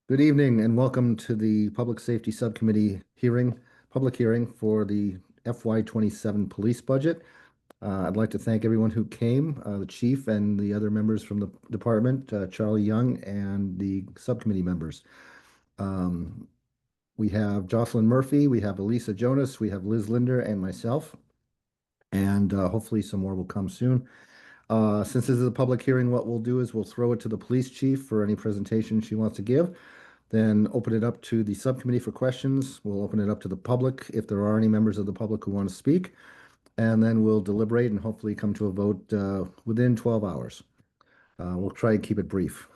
Good evening and welcome to the Public Safety Subcommittee public hearing for the FY27 police budget. I'd like to thank everyone who came, the chief and the other members from the department, Charlie Young and the subcommittee members. Um, we have Jocelyn Murphy, we have Elisa Jonas, we have Liz Linder and myself, and hopefully some more will come soon. Since this is a public hearing, what we'll do is we'll throw it to the police chief for any presentation she wants to give. Then open it up to the subcommittee for questions. We'll open it up to the public if there are any members of the public who want to speak. And then we'll deliberate and hopefully come to a vote within 12 hours. We'll try and keep it brief.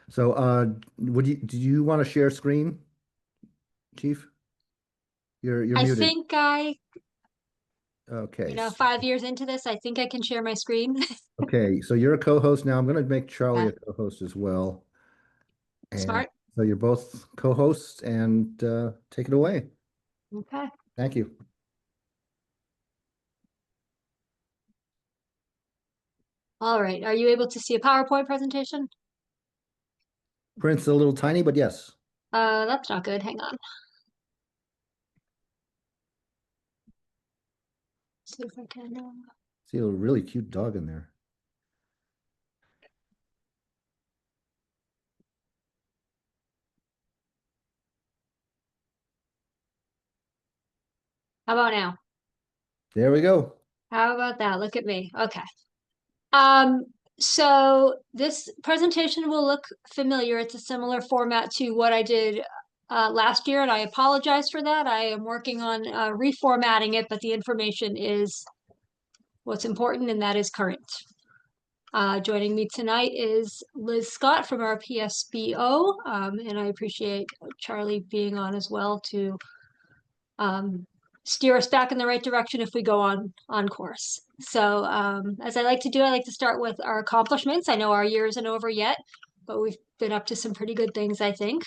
So do you want to share screen, Chief? You're I muted. think Okay. 5 years into this, I think I can share my screen. Okay, so you're a co-host now. I'm going to make Charlie Uh, a co-host as well. And Smart. so you're both co-hosts and take it away. Okay. Thank you. All right. Are you able to see a PowerPoint presentation? Print's a little tiny, but yes. That's not good. Hang on. See if I can. See a really cute dog in there. How about now? There we go. How about that? Look at me. Okay. Um, so this presentation will look familiar. It's a similar format to what I did last year, and I apologize for that. I am working on reformatting it, but the information is what's important, and that is current. Joining me tonight is Liz Scott from our PSBO, and I appreciate Charlie being on as well to steer us back in the right direction if we go on course. So as I like to do, I like to start with our accomplishments. I know our year isn't over yet, but we've been up to some pretty good things, I think.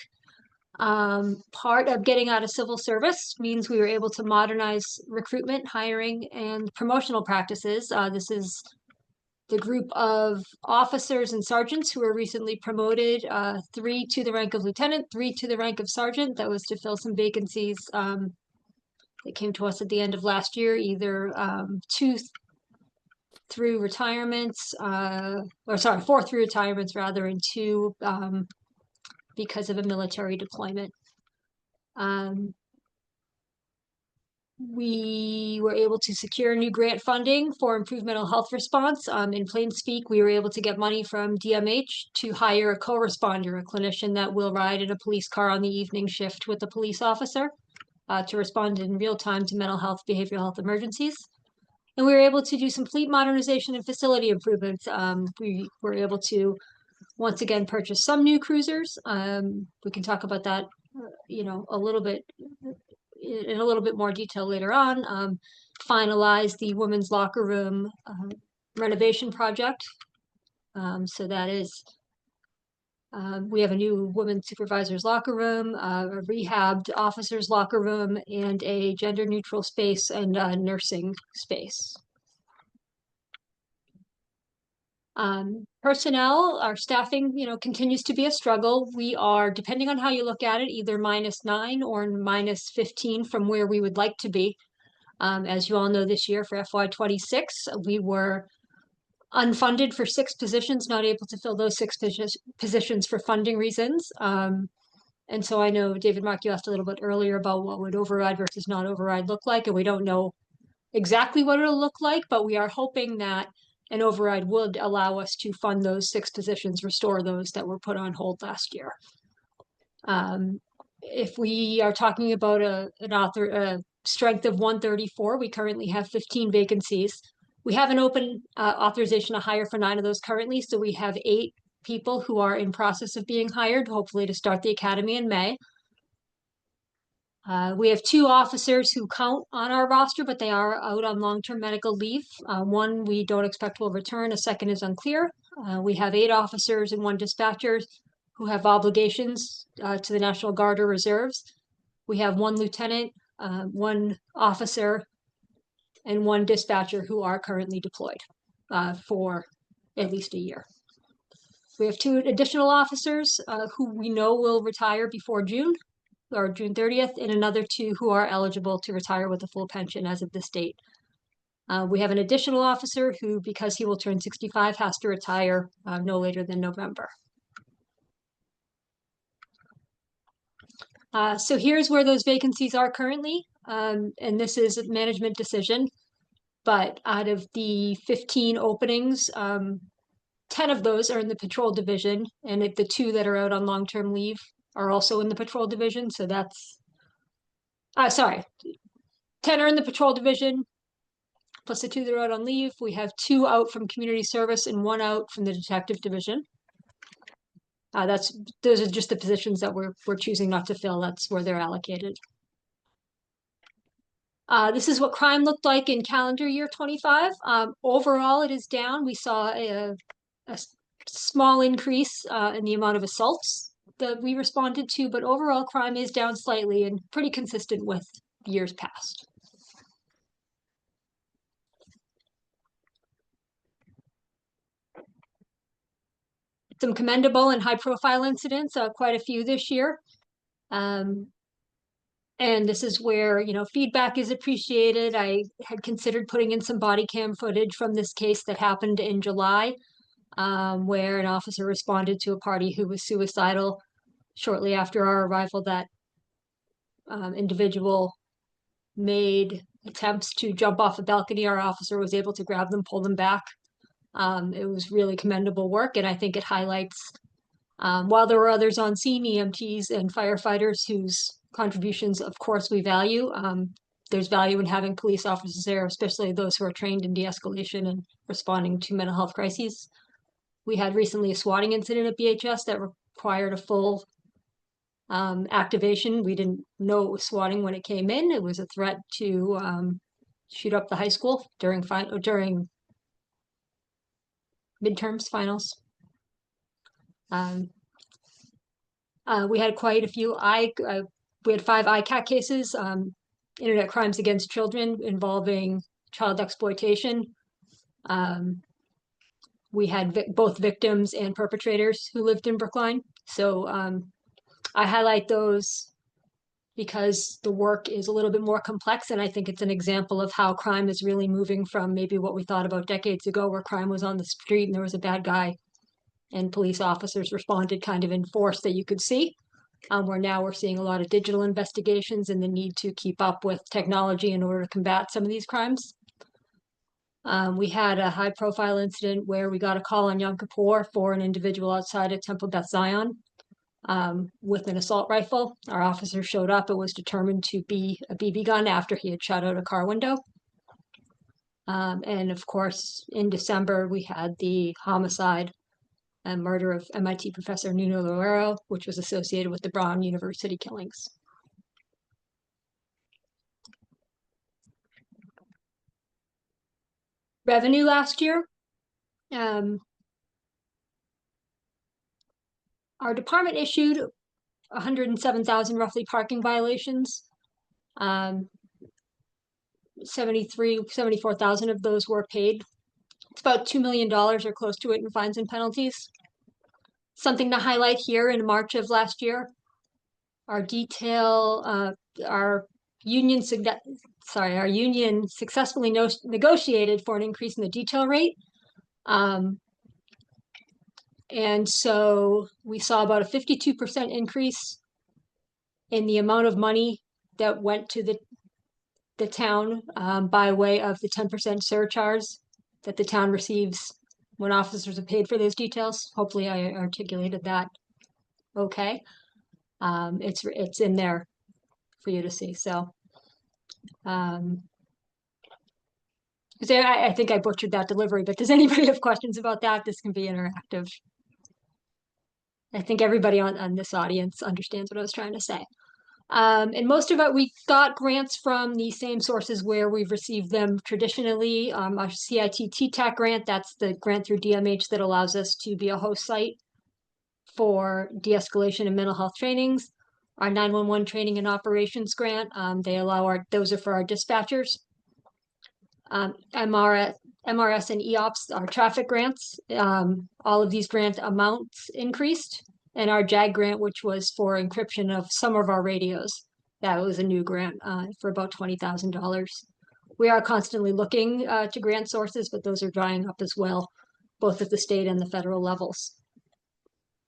Part of getting out of civil service means we were able to modernize recruitment, hiring, and promotional practices. This is the group of officers and sergeants who were recently promoted, 3 to the rank of lieutenant, 3 to the rank of sergeant. That was to fill some vacancies that came to us at the end of last year, either 2 through retirements, or sorry, 4 through retirements rather, and 2 because of a military deployment. We were able to secure new grant funding for improved mental health response. In plain speak, we were able to get money from DMH to hire a co-responder, a clinician that will ride in a police car on the evening shift with a police officer to respond in real time to mental health, behavioral health emergencies. And we were able to do some fleet modernization and facility improvements. We were able to once again purchase some new cruisers. We can talk about that, a little bit in a little bit more detail later on. Finalize the women's locker room renovation project. So that is, we have a new women's supervisor's locker room, a rehabbed officer's locker room, and a gender neutral space and a nursing space. Personnel, our staffing, continues to be a struggle. We are, depending on how you look at it, either -9 or -15 from where we would like to be. As you all know, this year for FY26, we were unfunded for 6 positions, not able to fill those 6 positions for funding reasons. And so I know, David Mark, you asked a little bit earlier about what would override versus not override look like, and we don't know exactly what it'll look like, but we are hoping that an override would allow us to fund those 6 positions, restore those that were put on hold last year. If we are talking about a strength of 134, we currently have 15 vacancies. We have an open authorization to hire for 9 of those currently, so we have 8 people who are in process of being hired, hopefully to start the academy in May. We have 2 officers who count on our roster, but they are out on long-term medical leave. One we don't expect will return, a second is unclear. We have 8 officers and 1 dispatcher who have obligations to the National Guard or reserves. We have 1 lieutenant, 1 officer, and 1 dispatcher who are currently deployed for at least a year. We have 2 additional officers who we know will retire before June or June 30th, and another 2 who are eligible to retire with a full pension as of this date. We have an additional officer who, because he will turn 65, has to retire no later than November. So here's where those vacancies are currently, and this is a management decision. But out of the 15 openings, 10 of those are in the patrol division, and the 2 that are out on long-term leave are also in the patrol division. So that's, sorry, 10 are in the patrol division, plus the 2 that are out on leave. We have 2 out from community service and 1 out from the detective division. Those are just the positions that we're choosing not to fill. That's where they're allocated. This is what crime looked like in calendar year 25. Overall, it is down. We saw a small increase in the amount of assaults that we responded to, but overall crime is down slightly and pretty consistent with years past. Some commendable and high-profile incidents, quite a few this year. And this is where, feedback is appreciated. I had considered putting in some body cam footage from this case that happened in July, where an officer responded to a party who was suicidal. Shortly after our arrival, that individual made attempts to jump off a balcony. Our officer was able to grab them, pull them back. It was really commendable work, and I think it highlights, while there were others on scene, EMTs and firefighters whose contributions, of course, we value. There's value in having police officers there, especially those who are trained in de-escalation and responding to mental health crises. We had recently a swatting incident at BHS that required a full activation. We didn't know it was swatting when it came in. It was a threat to shoot up the high school during midterms, finals. We had quite a few we had 5 ICAC cases, internet crimes against children involving child exploitation. We had both victims and perpetrators who lived in Brookline. So I highlight those because the work is a little bit more complex, and I think it's an example of how crime is really moving from maybe what we thought about decades ago, where crime was on the street and there was a bad guy and police officers responded kind of in force that you could see. Where now we're seeing a lot of digital investigations and the need to keep up with technology in order to combat some of these crimes. We had a high-profile incident where we got a call on Yom Kippur for an individual outside of Temple Beth Zion with an assault rifle. Our officer showed up. It was determined to be a BB gun after he had shot out a car window. And of course, in December, we had the homicide and murder of MIT professor Nuno Loureiro, which was associated with the Brown University killings. Revenue last year. Our department issued 107,000 roughly parking violations. 74,000 of those were paid. It's about $2 million or close to it in fines and penalties. Something to highlight here: in March of last year, our union successfully negotiated for an increase in the detail rate. And so we saw about a 52% increase in the amount of money that went to the town by way of the 10% surcharge that the town receives when officers are paid for those details. Hopefully I articulated that okay. It's in there for you to see. So I think I butchered that delivery, but does anybody have questions about that? This can be interactive. I think everybody on this audience understands what I was trying to say. And most of it, we got grants from the same sources where we've received them traditionally. Our CIT TTAC grant, that's the grant through DMH that allows us to be a host site for de-escalation and mental health trainings. Our 911 training and operations grant, those are for our dispatchers. MRS, MRS and EOPS, our traffic grants. All of these grant amounts increased, and our JAG grant, which was for encryption of some of our radios, that was a new grant for about $20,000. We are constantly looking to grant sources, but those are drying up as well, both at the state and the federal levels.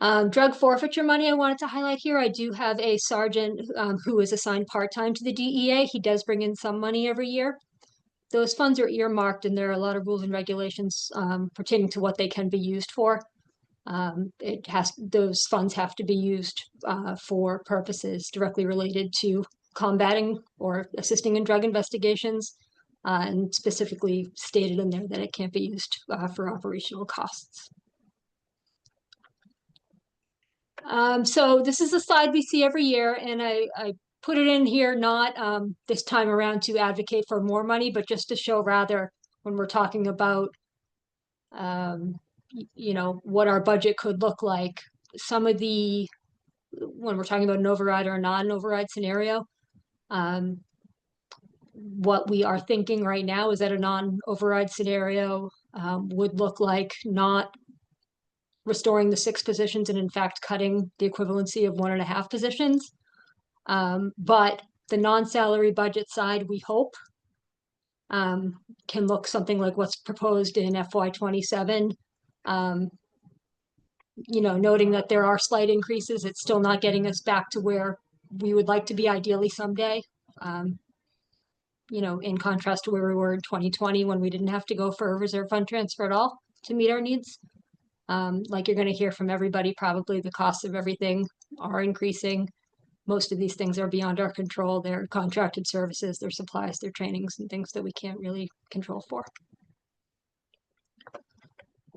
Drug forfeiture money I wanted to highlight here. I do have a sergeant who is assigned part-time to the DEA. He does bring in some money every year. Those funds are earmarked, and there are a lot of rules and regulations pertaining to what they can be used for. Those funds have to be used for purposes directly related to combating or assisting in drug investigations, and specifically stated in there that it can't be used for operational costs. So this is a slide we see every year, and I put it in here not this time around to advocate for more money, but just to show rather when we're talking about what our budget could look like. Some of when we're talking about an override or a non-override scenario, what we are thinking right now is that a non-override scenario would look like not restoring the 6 positions and in fact cutting the equivalency of 1.5 positions. But the non-salary budget side, we hope, can look something like what's proposed in FY27. Noting that there are slight increases, it's still not getting us back to where we would like to be ideally someday. In contrast to where we were in 2020 when we didn't have to go for a reserve fund transfer at all to meet our needs. Like you're going to hear from everybody, probably the costs of everything are increasing. Most of these things are beyond our control. They're contracted services, their supplies, their trainings, and things that we can't really control for.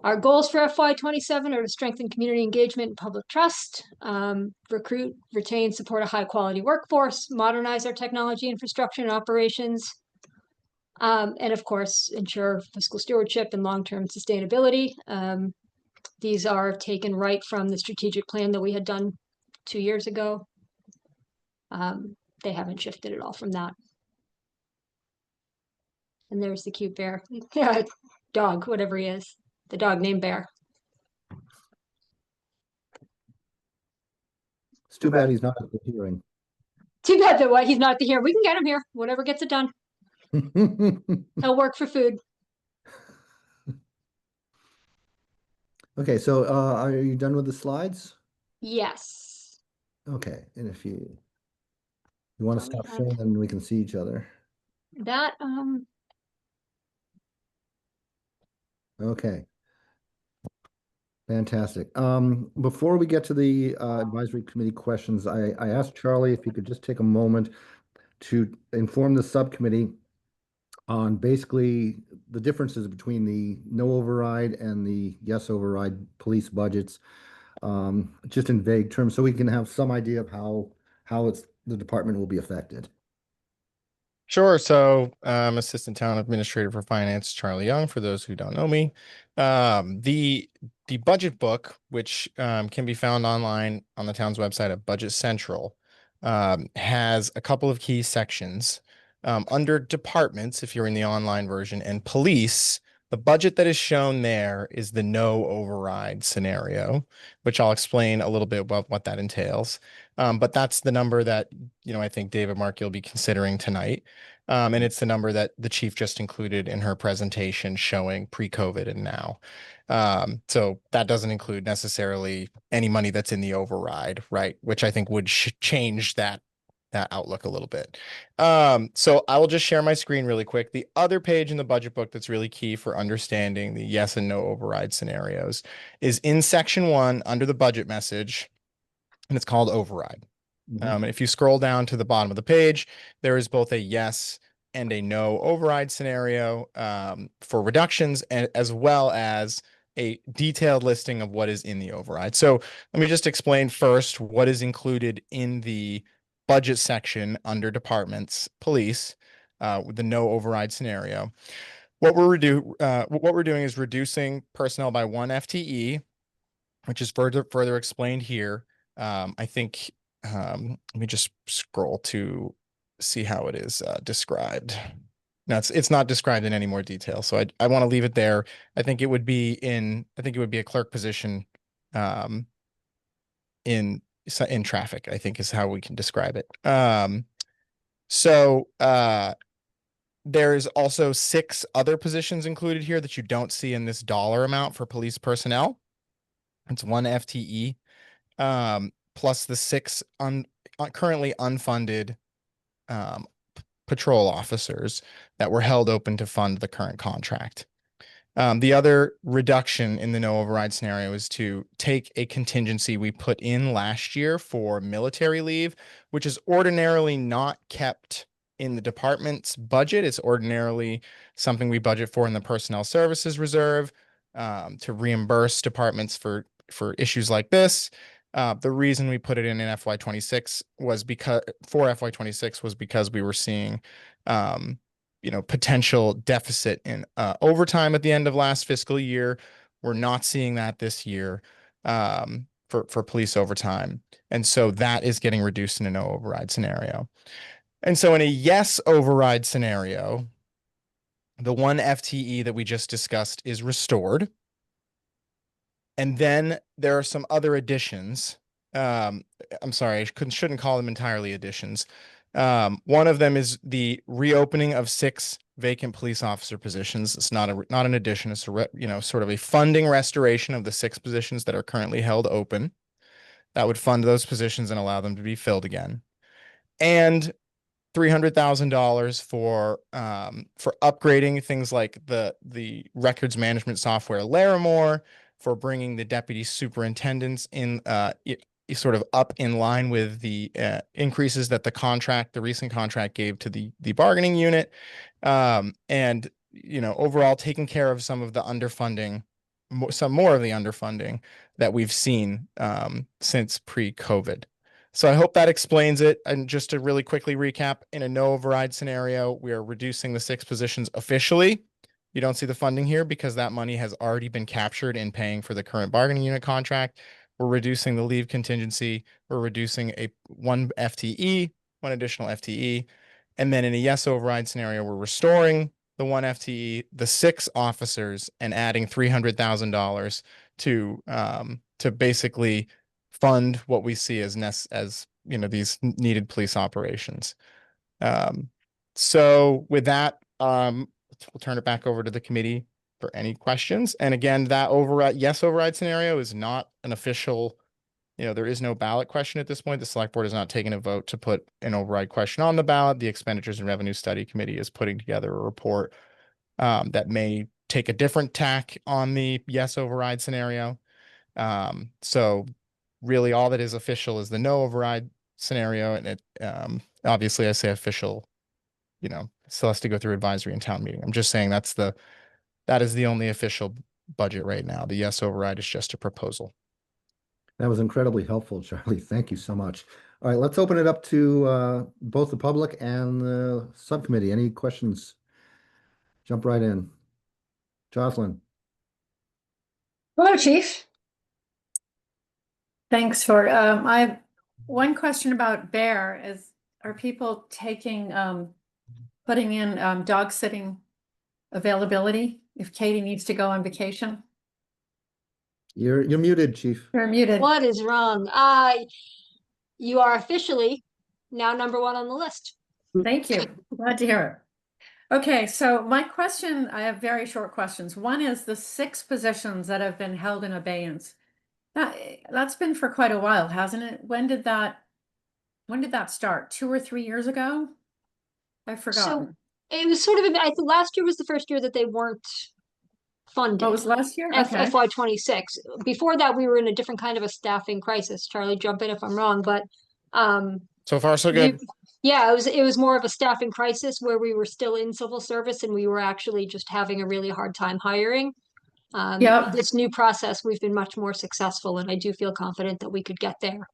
Our goals for FY27 are to strengthen community engagement and public trust, recruit, retain, support a high-quality workforce, modernize our technology infrastructure and operations, and of course, ensure fiscal stewardship and long-term sustainability. These are taken right from the strategic plan that we had done 2 years ago. They haven't shifted at all from that. And there's the cute bear. Yeah, dog, whatever he is. The dog named Bear. It's too bad he's not at the hearing. Too bad that he's not at the hearing. We can get him here. Whatever gets it done. He'll work for food. Okay, so are you done with the slides? Yes. Okay, and if you want to stop sharing, then we can see each other. That Okay. Fantastic. Before we get to the advisory committee questions, I asked Charlie if he could just take a moment to inform the subcommittee on basically the differences between the no override and the yes override police budgets, just in vague terms, so we can have some idea of how the department will be affected. Sure. So Assistant Town Administrator for Finance, Charlie Young, for those who don't know me. The budget book, which can be found online on the town's website at Budget Central, has a couple of key sections. Under departments, if you're in the online version, and police, the budget that is shown there is the no override scenario, which I'll explain a little bit about what that entails. But that's the number that, I think David Mark, you'll be considering tonight. And it's the number that the chief just included in her presentation showing pre-COVID and now. So that doesn't include necessarily any money that's in the override, right? Which I think would change that outlook a little bit. So I will just share my screen really quick. The other page in the budget book that's really key for understanding the yes and no override scenarios is in section 1 under the budget message, and it's called override. And if you scroll down to the bottom of the page, there is both a yes and a no override scenario for reductions, and as well as a detailed listing of what is in the override. So let me just explain first what is included in the budget section under departments, police, with the no override scenario. What we're doing is reducing personnel by 1 FTE, which is further explained here. I think let me just scroll to see how it is described. No, it's not described in any more detail. So I want to leave it there. I think it would be a clerk position um in in traffic, I think is how we can describe it. So there's also 6 other positions included here that you don't see in this dollar amount for police personnel. It's 1 FTE, plus the 6 currently unfunded patrol officers that were held open to fund the current contract. The other reduction in the no override scenario is to take a contingency we put in last year for military leave, which is ordinarily not kept in the department's budget. It's ordinarily something we budget for in the personnel services reserve, to reimburse departments for issues like this. The reason we put it in FY26 was because we were seeing potential deficit in overtime at the end of last fiscal year. We're not seeing that this year for police overtime. And so that is getting reduced in a no override scenario. And so in a yes override scenario, the 1 FTE that we just discussed is restored. And then there are some other additions. I'm sorry, I shouldn't call them entirely additions. One of them is the reopening of 6 vacant police officer positions. It's not an addition. It's sort of a funding restoration of the 6 positions that are currently held open. That would fund those positions and allow them to be filled again. And $300,000 for upgrading things like the records management software Larimore, for bringing the deputy superintendents in sort of up in line with the increases that the recent contract gave to the bargaining unit, and overall taking care of some of the underfunding, some more of the underfunding that we've seen since pre-COVID. So I hope that explains it. And just to really quickly recap, in a no override scenario, we are reducing the 6 positions officially. You don't see the funding here because that money has already been captured in paying for the current bargaining unit contract. We're reducing the leave contingency. We're reducing one additional FTE. And then in a yes override scenario, we're restoring the 1 FTE, the 6 officers, and adding $300,000 to basically fund what we see as these needed police operations. So with that, we'll turn it back over to the committee for any questions. And again, that yes override scenario is not an official, there is no ballot question at this point. The select board has not taken a vote to put an override question on the ballot. The expenditures and revenue study committee is putting together a report that may take a different tack on the yes override scenario. So really all that is official is the no override scenario. And it, obviously I say official, still has to go through advisory and town meeting. I'm just saying that is the only official budget right now. The yes override is just a proposal. That was incredibly helpful, Charlie. Thank you so much. All right, let's open it up to both the public and the subcommittee. Any questions? Jump right in. Jocelyn. Hello, Chief. Thanks for, I have one question about Bear is, are people putting in dog sitting availability if Katie needs to go on vacation? You're muted, Chief. You're muted. What is wrong? You are officially now number 1 on the list. Thank you. Glad to hear it. Okay, so my question, I have very short questions. One is the 6 positions that have been held in abeyance. That's been for quite a while, hasn't it? When did that start? 2 or 3 years ago? I've forgotten. So it was sort of, I think last year was the first year that they weren't funded. Oh, it was last year? Okay. FY26. Before that, we were in a different kind of a staffing crisis. Charlie, jump in if I'm wrong, but so far so good. Yeah, it was more of a staffing crisis where we were still in civil service and we were actually just having a really hard time hiring. This new process, we've been much more successful, and I do feel confident that we could get there.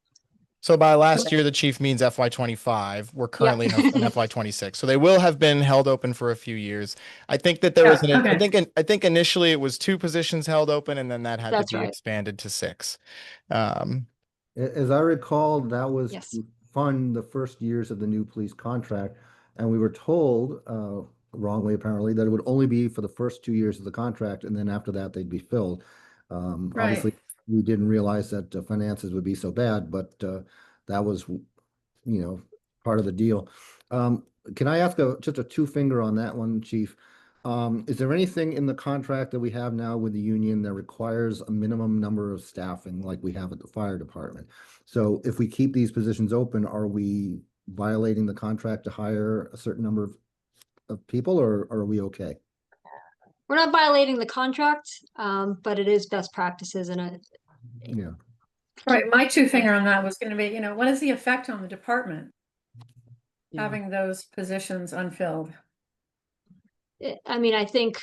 So by last year, the chief means FY25. We're currently in FY26. So they will have been held open for a few years. I think that there was I think initially it was 2 positions held open, and then that had to be expanded to 6. As I recall, that was Yes. to fund the first years of the new police contract. And we were told wrongly apparently, that it would only be for the first 2 years of the contract, and then after that they'd be filled. Obviously, Right. we didn't realize that finances would be so bad, but that was, part of the deal. Can I ask just a two finger on that one, Chief? Is there anything in the contract that we have now with the union that requires a minimum number of staffing like we have at the fire department? So if we keep these positions open, are we violating the contract to hire a certain number of people, or are we okay? We're not violating the contract, but it is best practices and Yeah. Right. My two finger on that was going to be, what is the effect on the department Yeah. having those positions unfilled? I mean, I think,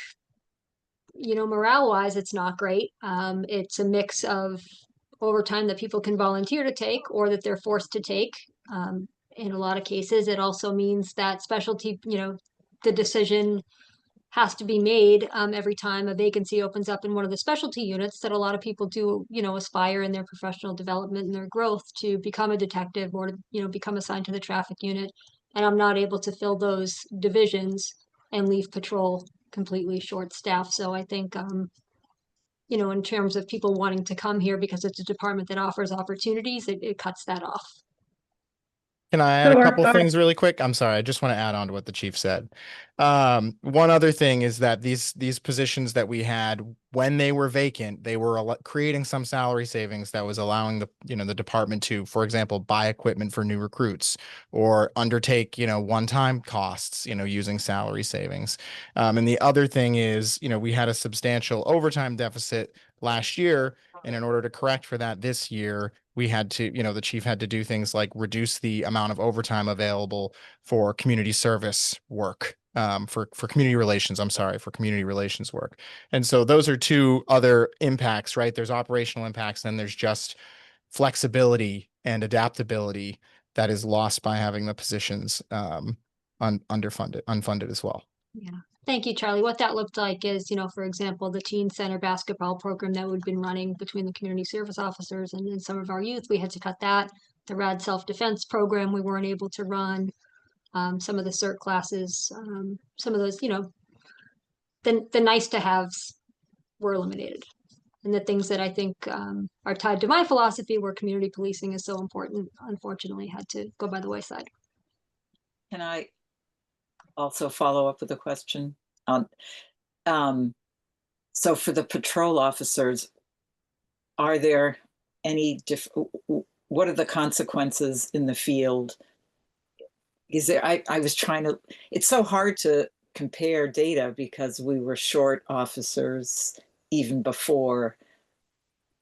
morale wise, it's not great. It's a mix of overtime that people can volunteer to take or that they're forced to take. In a lot of cases, it also means that specialty, the decision has to be made every time a vacancy opens up in one of the specialty units that a lot of people do, aspire in their professional development and their growth to become a detective or to, become assigned to the traffic unit. And I'm not able to fill those divisions and leave patrol completely short staffed. So I think, in terms of people wanting to come here because it's a department that offers opportunities, it cuts that off. Can I add a Sure, couple go ahead. things really quick? I'm sorry, I just want to add on to what the chief said. One other thing is that these positions that we had when they were vacant, they were creating some salary savings that was allowing the department to, for example, buy equipment for new recruits or undertake one-time costs using salary savings. And the other thing is we had a substantial overtime deficit last year, and in order to correct for that this year, we had to, the chief had to do things like reduce the amount of overtime available for community service work, for community relations, for community relations work. And so those are two other impacts, right? There's operational impacts, and there's just flexibility and adaptability that is lost by having the positions unfunded as well. Yeah. Thank you, Charlie. What that looked like is, for example, the teen center basketball program that we've been running between the community service officers and some of our youth, we had to cut that. The RAD self-defense program, we weren't able to run. Some of the CERT classes, some of those, the nice to haves were eliminated. And the things that I think are tied to my philosophy, where community policing is so important, unfortunately had to go by the wayside. Can I also follow up with a question on, so for the patrol officers, are there any what are the consequences in the field? Is there, I was trying to, it's so hard to compare data because we were short officers even before,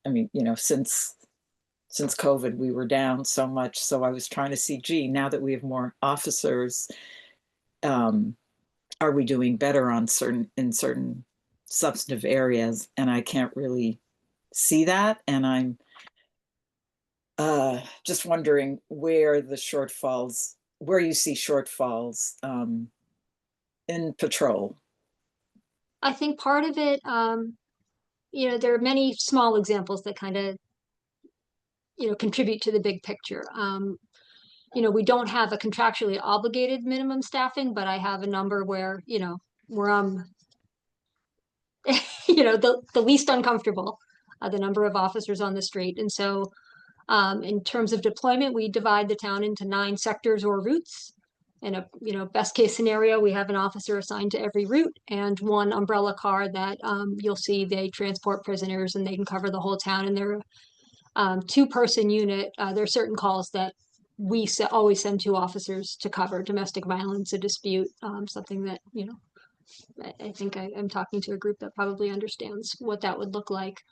I mean, since COVID, we were down so much. So I was trying to see, gee, now that we have more officers, are we doing better in certain substantive areas? And I can't really see that. And I'm just wondering where you see shortfalls in patrol. I think part of it, there are many small examples that kind of, contribute to the big picture. We don't have a contractually obligated minimum staffing, but I have a number where, where I'm, the least uncomfortable, the number of officers on the street. And so in terms of deployment, we divide the town into 9 sectors or routes. In a best case scenario, we have an officer assigned to every route and one umbrella car that you'll see they transport prisoners and they can cover the whole town. And they're 2-person unit. There are certain calls that we always send 2 officers to cover: domestic violence, a dispute, something that, I think I'm talking to a group that probably understands what that would look like.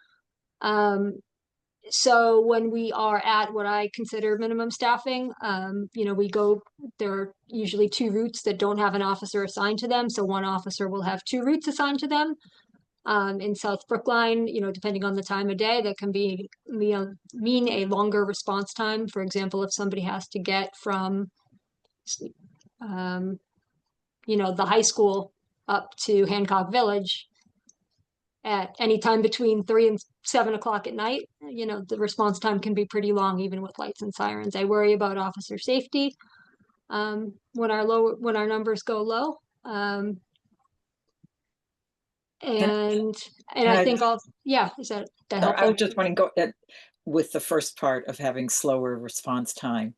So when we are at what I consider minimum staffing, there are usually 2 routes that don't have an officer assigned to them. So one officer will have 2 routes assigned to them. In South Brookline, depending on the time of day, that can mean a longer response time. For example, if somebody has to get from, the high school up to Hancock Village at any time between 3 and 7 o'clock at night, the response time can be pretty long, even with lights and sirens. I worry about officer safety when our numbers go low. And can I I think just- yeah, is that Sorry, I helpful? was just wondering, go with the first part of having slower response time.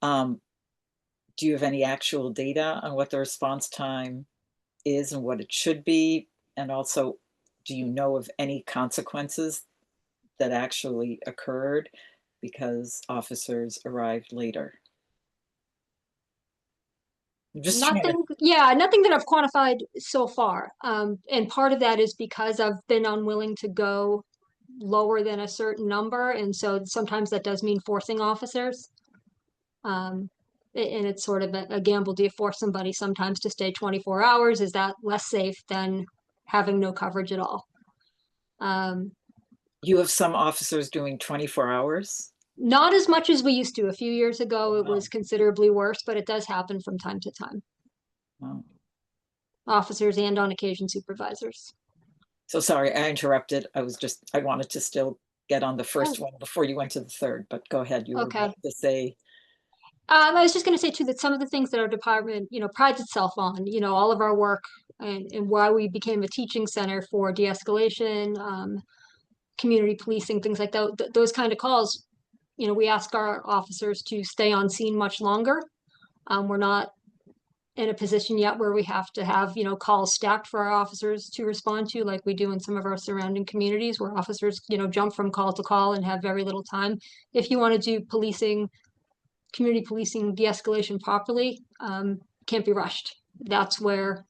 Do you have any actual data on what the response time is and what it should be? And also, do you know of any consequences that actually occurred because officers arrived later? I'm just trying to, Nothing, yeah, nothing that I've quantified so far. And part of that is because I've been unwilling to go lower than a certain number, and so sometimes that does mean forcing officers. And it's sort of a gamble. Do you force somebody sometimes to stay 24 hours? Is that less safe than having no coverage at all? you have some officers doing 24 hours? Not as much as we used to. A few years ago, it Wow. was considerably worse, but it does happen from time to time. Wow. Officers and on occasion supervisors. So sorry, I interrupted. I wanted to still get on the first Oh. one before you went to the third, but go ahead. You were Okay. about to say, I was just going to say too that some of the things that our department, prides itself on, all of our work and why we became a teaching center for de-escalation, community policing, things like that. Those kind of calls, we ask our officers to stay on scene much longer. We're not in a position yet where we have to have, calls stacked for our officers to respond to, like we do in some of our surrounding communities where officers, jump from call to call and have very little time. If you want to do community policing de-escalation properly, can't be rushed. That's where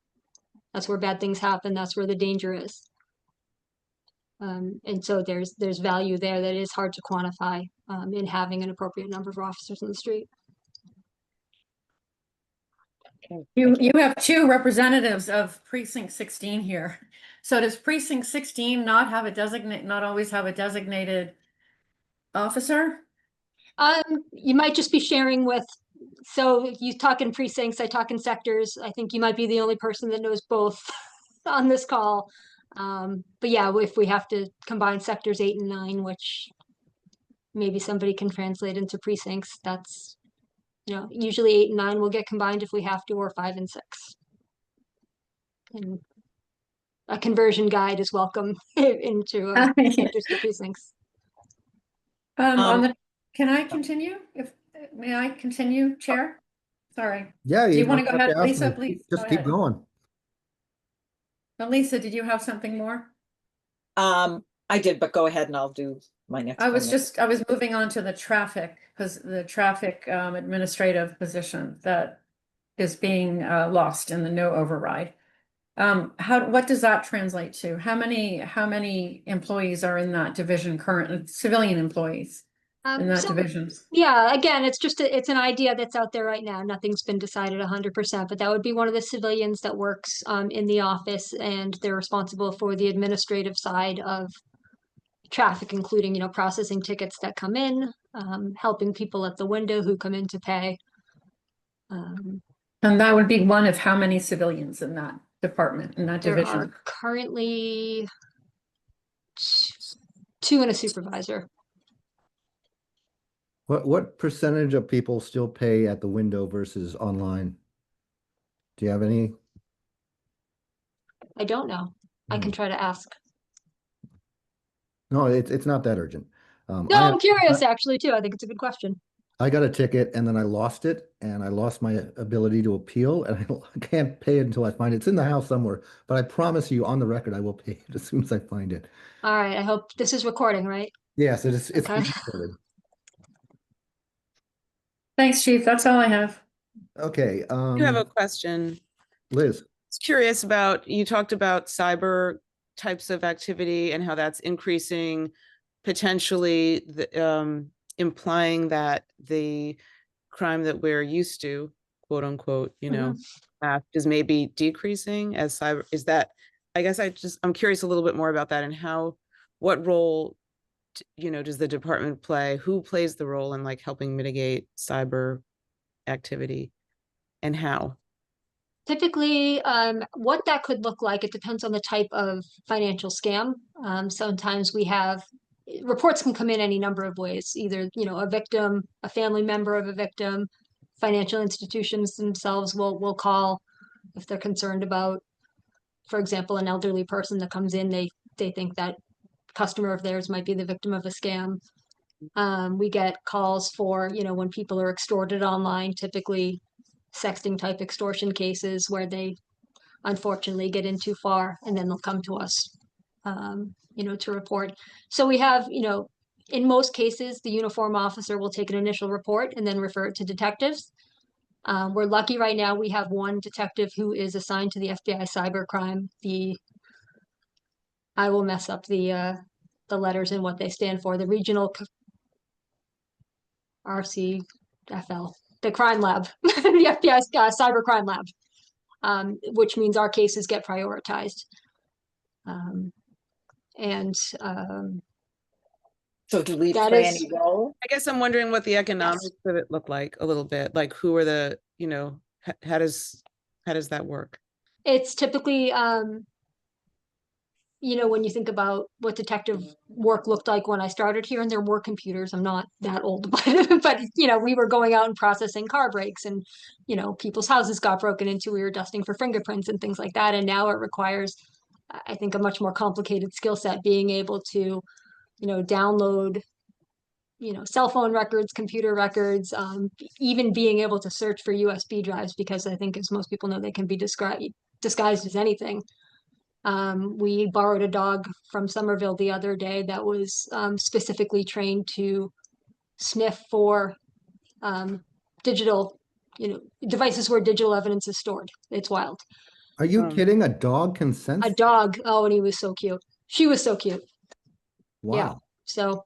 bad things happen. That's where the danger is. And so there's value there that is hard to quantify in having an appropriate number of officers in the street. okay, You have two representatives of precinct 16 here. So does precinct 16 not always have a designated officer? You might just be sharing with, so you talk in precincts, I talk in sectors. I think you might be the only person that knows both on this call. But yeah, if we have to combine sectors 8 and 9, which maybe somebody can translate into precincts, that's, usually 8 and 9 will get combined if we have to, or 5 and 6. And a conversion guide is welcome into sectors to precincts. Can I continue? May I continue, Chair? Sorry. Yeah. Do you want to don't go have ahead, ask Lisa, me. please? Just Go keep ahead. going. Lisa, did you have something more? I did, but go ahead and I'll do my next I one. was moving on to the traffic, because the traffic administrative position that is being lost in the no override. What does that translate to? How many employees are in that division currently, civilian employees in that So, division? yeah, again, it's an idea that's out there right now. Nothing's been decided 100%, but that would be one of the civilians that works in the office, and they're responsible for the administrative side of traffic, including, processing tickets that come in, helping people at the window who come in to pay. And that would be one of how many civilians in that department, in that There division? are currently 2 and a supervisor. What percentage of people still pay at the window versus online? Do you have any? I don't know. I can try to ask. No, it's not that urgent. No, I I'm curious actually too. I think it's a good question. I got a ticket and then I lost it, and I lost my ability to appeal, and I can't pay it until I find it. It's in the house somewhere, but I promise you on the record I will pay it as soon as I find it. All right. I hope this is recording, right? Yes, it's Okay. being recorded. Thanks, Chief. That's all I have. Okay, You have a question. Liz. I was curious about, you talked about cyber types of activity and how that's increasing, potentially implying that the crime that we're used to, quote unquote, is maybe decreasing as cyber. Is that, I guess I'm curious a little bit more about that, and what role, does the department play? Who plays the role in like helping mitigate cyber activity, and how? Typically, what that could look like, it depends on the type of financial scam. Sometimes reports can come in any number of ways, either, a victim, a family member of a victim, financial institutions themselves will call if they're concerned about for example, an elderly person that comes in, they think that customer of theirs might be the victim of a scam. We get calls for, when people are extorted online, typically sexting type extortion cases where they unfortunately get in too far, and then they'll come to us, to report. So we have, in most cases, the uniform officer will take an initial report and then refer it to detectives. We're lucky right now, we have one detective who is assigned to the FBI cybercrime. I will mess up the letters and what they stand for, the regional RCFL, the crime lab, the FBI cybercrime lab, which means our cases get prioritized. So do we that play is- any role? I guess I'm wondering what the economics of it look like a little bit. Like, who are the, how does that work? It's typically, when you think about what detective work looked like when I started here, and there were computers, I'm not that old, but we were going out and processing car brakes, and, people's houses got broken into, we were dusting for fingerprints and things like that. And now it requires, I think, a much more complicated skill set, being able to, download, cell phone records, computer records, even being able to search for USB drives, because I think, as most people know, they can be disguised as anything. We borrowed a dog from Somerville the other day that was specifically trained to sniff for digital, devices where digital evidence is stored. It's wild. Are you kidding? A dog can sense? A dog. Oh, and he was so cute. She was so cute. Wow. Yeah. So,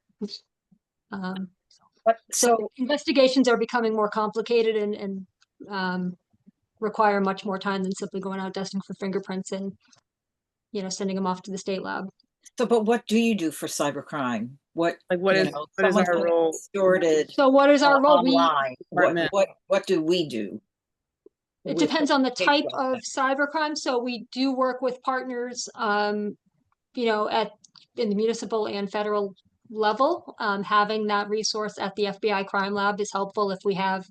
But so investigations are becoming more complicated and require much more time than simply going out dusting for fingerprints and, sending them off to the state lab. but what do you do for cybercrime? What What is someone's our been role? extorted So what is our role? online? Department. What do we do? It with depends on the big type data? of cybercrime. So we do work with partners, in the municipal and federal level. Having that resource at the FBI crime lab is helpful if we have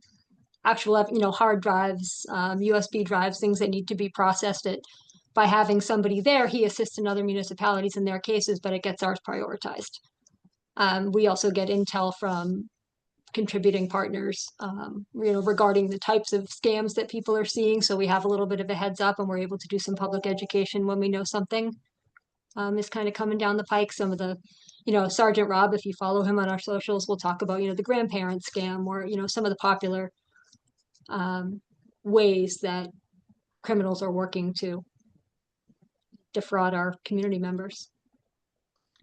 actual, hard drives, USB drives, things that need to be processed. By having somebody there, he assists in other municipalities in their cases, but it gets ours prioritized. We also get intel from contributing partners, regarding the types of scams that people are seeing. So we have a little bit of a heads up, and we're able to do some public education when we know something is kind of coming down the pike. Some of the, Sergeant Rob, if you follow him on our socials, we'll talk about, the grandparent scam, or, some of the popular ways that criminals are working to defraud our community members.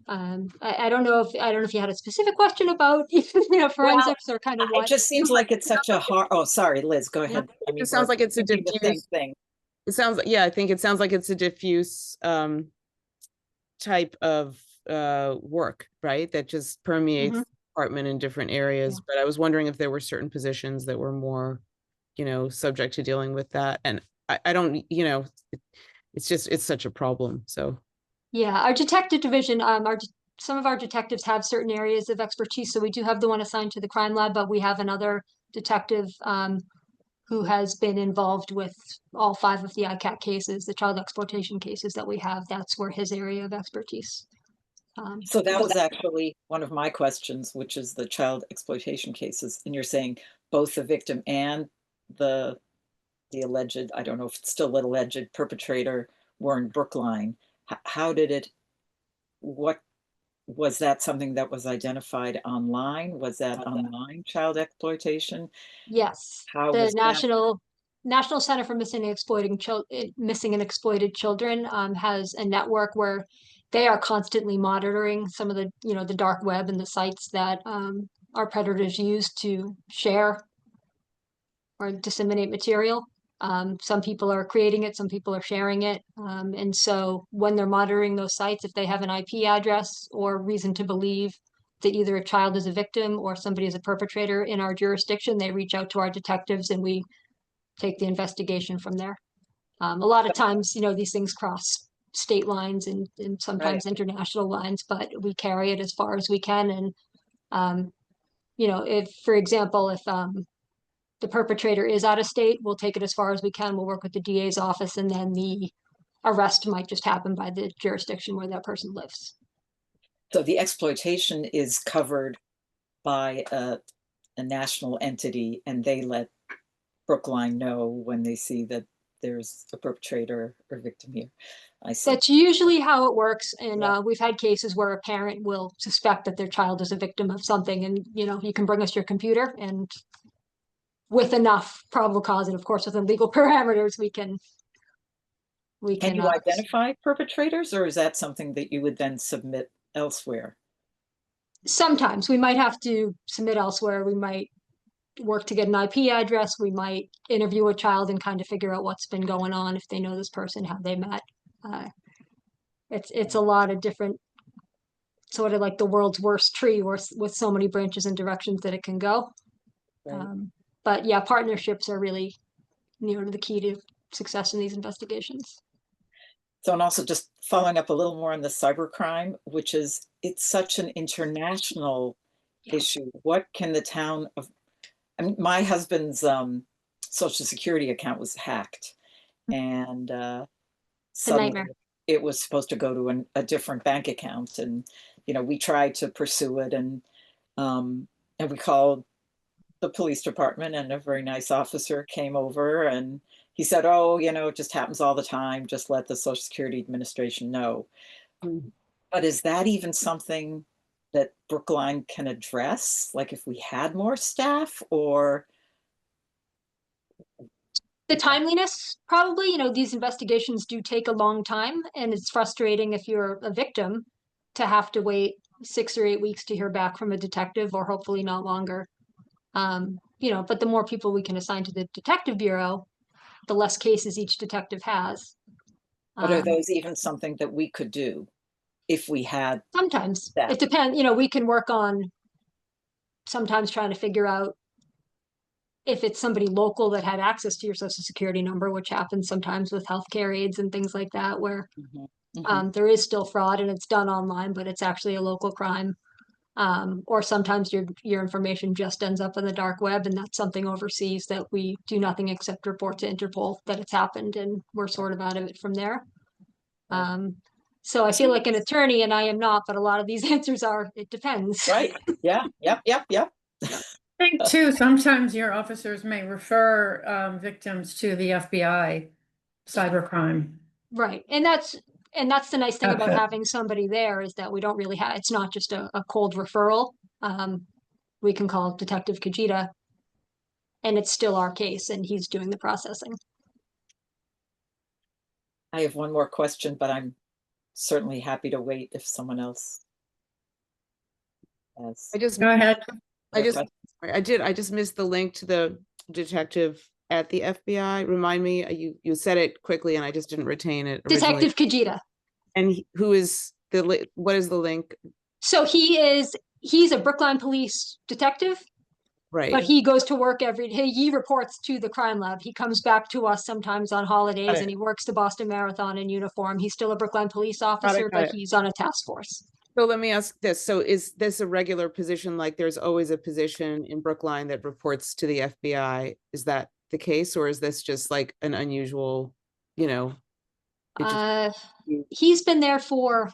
I don't know if you had a specific question about forensics, or kind of It what. just seems like it's such a hard. Oh, sorry, Liz, go ahead. I mean, It sounds we're like it's a thinking the same diffuse thing. It sounds like, I think it sounds like it's a diffuse type of work, right? That just permeates the department in different areas. Yeah. But I was wondering if there were certain positions that were more, subject to dealing with that. And I don't, it's such a problem. So Yeah, our detective division, some of our detectives have certain areas of expertise. So we do have the one assigned to the crime lab, but we have another detective who has been involved with all 5 of the ICAC cases, the child exploitation cases that we have. That's where his area of expertise. So that was actually one of my questions, which is the child exploitation cases. And you're saying both the victim and the alleged, I don't know if it's still an alleged perpetrator, were in Brookline. How did it, what, was that something that was identified online? Was that online child exploitation? Yes, How the was that? National Center for Missing and Exploited Children has a network where they are constantly monitoring some of the, the dark web and the sites that our predators use to share or disseminate material. Some people are creating it, some people are sharing it. And so when they're monitoring those sites, if they have an IP address or reason to believe that either a child is a victim or somebody is a perpetrator in our jurisdiction, they reach out to our detectives and we take the investigation from there. A lot of times, these things cross state lines and sometimes international lines, but we carry it as far as we can. And, if, for example, if the perpetrator is out of state, we'll take it as far as we can. We'll work with the DA's office, and then the arrest might just happen by the jurisdiction where that person lives. So the exploitation is covered by a national entity, and they let Brookline know when they see that there's a perpetrator or victim here. I see. That's usually how it works. And Yeah. we've had cases where a parent will suspect that their child is a victim of something, and you can bring us your computer, and with enough probable cause, and of course within legal parameters, we can Can you identify perpetrators, or is that something that you would then submit elsewhere? Sometimes we might have to submit elsewhere. We might work to get an IP address. We might interview a child and kind of figure out what's been going on, if they know this person, how they met. It's a lot of different, sort of like the world's worst tree, with so many branches and directions that it can go. Right. But yeah, partnerships are really to the key to success in these investigations. So, and also just following up a little more on the cybercrime, which is, it's such an international issue. What can the town of, I mean, my husband's Social Security account was hacked, and suddenly nightmare. it was supposed to go to a different bank account, and we tried to pursue it, and we called the police department, and a very nice officer came over, and he said, oh, it just happens all the time. Just let the Social Security Administration know. But is that even something that Brookline can address? Like if we had more staff, or? The timeliness, probably, these investigations do take a long time, and it's frustrating if you're a victim to have to wait 6 or 8 weeks to hear back from a detective, or hopefully not longer. But the more people we can assign to the detective bureau, the less cases each detective has. But are those even something that we could do if we had? Sometimes that? It depends. We can work on sometimes trying to figure out if it's somebody local that had access to your Social Security number, which happens sometimes with healthcare aides and things like that, where there is still fraud and it's done online, but it's actually a local crime. Or sometimes your information just ends up on the dark web, and that's something overseas that we do nothing except report to Interpol that it's happened, and we're sort of out of it from there. So I feel like an attorney, and I am not, but a lot of these answers are, it depends. Right. Yeah. Yep. I think too, sometimes your officers may refer victims to the FBI cybercrime. Right. And that's the nice thing about Okay. having somebody there, is that we don't really have, it's not just a cold referral. We can call Detective Kajita, and it's still our case, and he's doing the processing. I have one more question, but I'm certainly happy to wait if someone else has. Go ahead. I just missed the link to the detective at the FBI. Remind me, you said it quickly and I just didn't retain it originally. Detective Kajita. And who is what is the link? So he's a Brookline police detective, Right. but he goes to work he reports to the crime lab. He comes back to us sometimes on holidays, and he works the Boston Marathon in uniform. He's still a Brookline police officer, but he's on a task force. So let me ask this. So is this a regular position? Like there's always a position in Brookline that reports to the FBI. Is that the case? Or is this just like an unusual, he's been there for,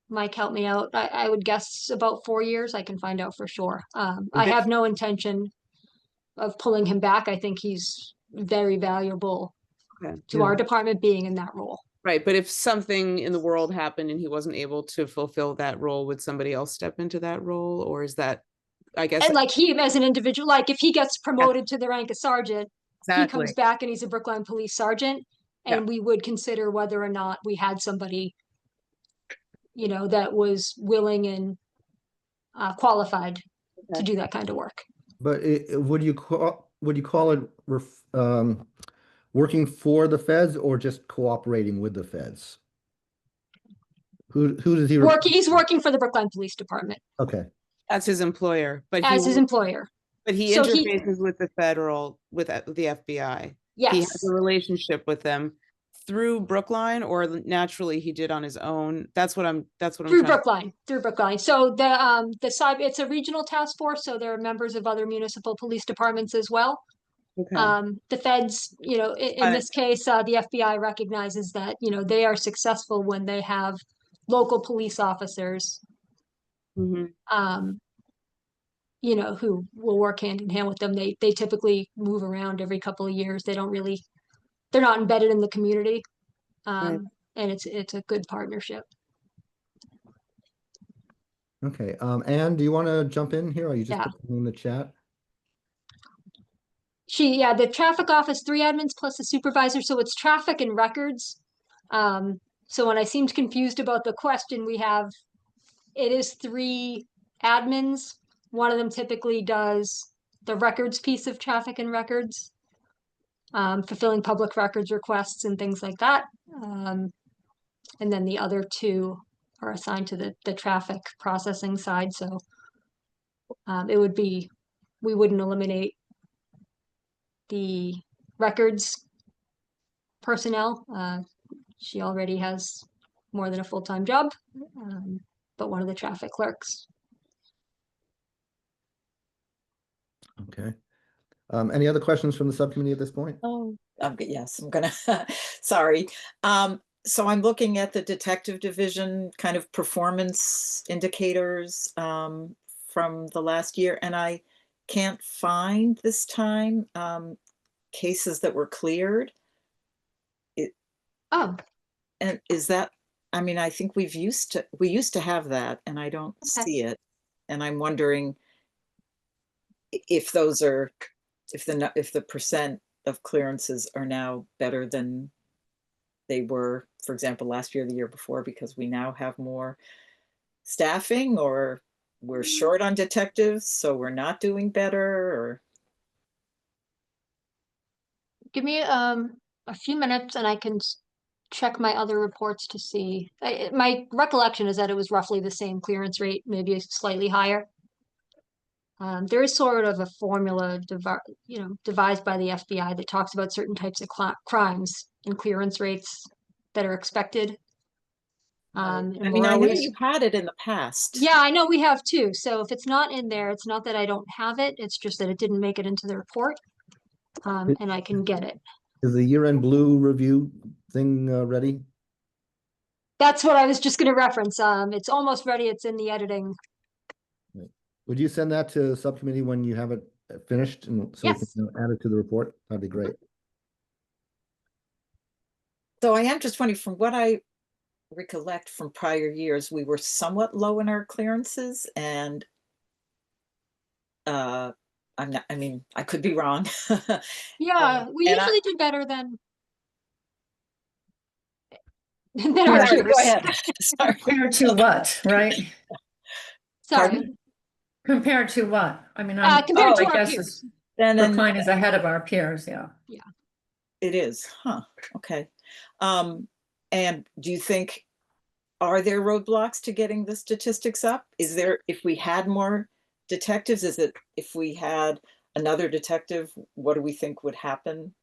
Mike, help me out. I would guess about 4 years. I can find out for sure. I have no intention of pulling him back. I think he's very valuable to our department being in that role. Right. But if something in the world happened and he wasn't able to fulfill that role, would somebody else step into that role? Or is that, I guess. And like he as an individual, like if he gets promoted to the rank of sergeant, he comes back and he's a Brookline police sergeant, and we would consider whether or not we had somebody, that was willing and qualified to do that kind of work. But would you call it working for the feds, or just cooperating with the feds? Who does he He's working for the Brookline Police Department. Okay. As his employer, but his employer. But he interfaces with the federal, with the FBI. Yes. He has a relationship with them through Brookline, or naturally he did on his own. That's what I'm through Brookline. So the cyber, it's a regional task force, so there are members of other municipal police departments as well. Okay. The feds, in this case, the FBI recognizes that, they are successful when they have local police officers, Mhm. who will work hand in hand with them. They typically move around every couple of years. They're not embedded in the community. Right. And it's a good partnership. Okay, Anne, do you want to jump in here? Or you just Yeah. put it in the chat? The traffic office, 3 admins plus a supervisor, so it's traffic and records. So when I seemed confused about the question, it is 3 admins. One of them typically does the records piece of traffic and records, fulfilling public records requests and things like that. And then the other 2 are assigned to the traffic processing side. So we wouldn't eliminate the records personnel. She already has more than a full-time job, but one of the traffic clerks. Okay. Any other questions from the subcommittee at this point? Oh, yes, I'm gonna, sorry. So I'm looking at the detective division kind of performance indicators from the last year, and I can't find this time cases that were cleared. Oh, And is that, I mean, I think we used to have that, and I don't Okay. see it. And I'm wondering if those are, if the percent of clearances are now better than they were, for example, last year, the year before, because we now have more staffing, or we're short on detectives, so we're not doing better, or give me a few minutes and I can check my other reports to see. My recollection is that it was roughly the same clearance rate, maybe slightly higher. There is sort of a formula devised by the FBI that talks about certain types of crimes and clearance rates that are expected. And I we're mean, I know always, you had it in the past. yeah, I know we have too. So if it's not in there, it's not that I don't have it. It's just that it didn't make it into the report. And I can get it. Is the year-end blue review thing ready? That's what I was just going to reference. It's almost ready. It's in the editing. Would you send that to subcommittee when you have it finished, and so we Yes. can add it to the report? That'd be great. So I am just wondering, from what I recollect from prior years, we were somewhat low in our clearances, and I'm not, I mean, I could be wrong. Yeah, we and usually do better than our Sorry, go peers. ahead. Sorry. Compared to what, right? Sorry. Pardon? Compared to what? I mean, Compared to I our guess peers. it's- Then Brookline is ahead of our peers, yeah. it is, huh? Okay. And do you think, are there roadblocks to getting the statistics up? Is there, if we had more detectives, is it, if we had another detective, what do we think would happen?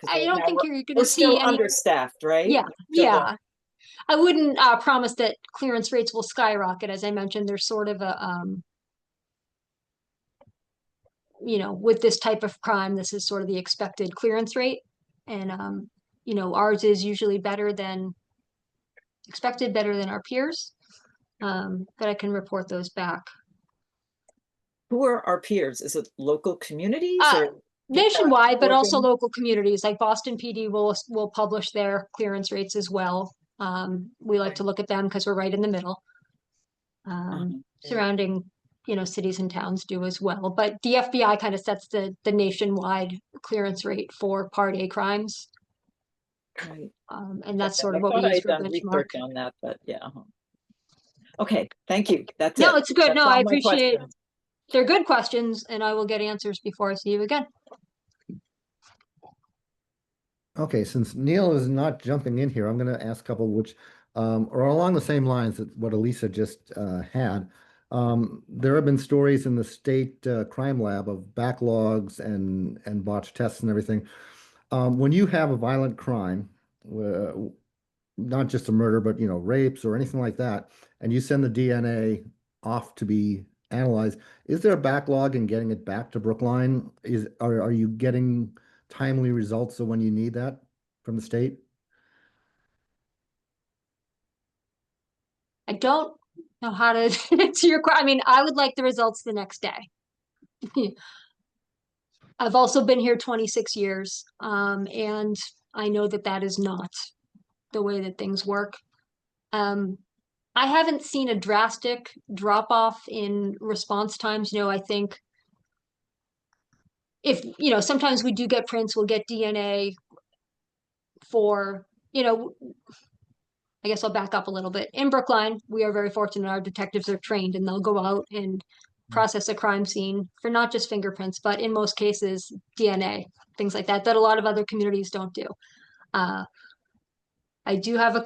'Cause I right don't now think we're- you're going We're to still see any. understaffed, right? Yeah, Still don't- yeah. I wouldn't promise that clearance rates will skyrocket. As I mentioned, there's sort of a with this type of crime, this is sort of the expected clearance rate. And ours is usually better than expected, better than our peers. But I can report those back. Who are our peers? Is it local communities or? Nationwide, but also Oregon? local communities like Boston PD will publish their clearance rates as well. We like to look at them because we're right in the middle. Surrounding, cities and towns do as well. But the FBI kind of sets the nationwide clearance rate for Part A crimes. Right. And that's sort of I what we thought I use had for a done benchmark. research on that, but yeah. Okay, thank you. That's No, it. it's good. That's No, all I my appreciate questions. they're good questions, and I will get answers before I see you again. Okay, since Neil is not jumping in here, I'm going to ask a couple which are along the same lines that what Elisa just had. There have been stories in the state crime lab of backlogs and botched tests and everything. When you have a violent crime, not just a murder, but rapes or anything like that, and you send the DNA off to be analyze. Is there a backlog in getting it back to Brookline? Are you getting timely results of when you need that from the state? I don't know how to answer your question. I mean, I would like the results the next day. I've also been here 26 years, and I know that that is not the way that things work. I haven't seen a drastic drop off in response times. I think if, sometimes we do get prints, we'll get DNA for, I guess I'll back up a little bit. In Brookline, we are very fortunate. Our detectives are trained and they'll go out and process a crime scene for not just fingerprints, but in most cases, DNA, things like that, that a lot of other communities don't do. I do have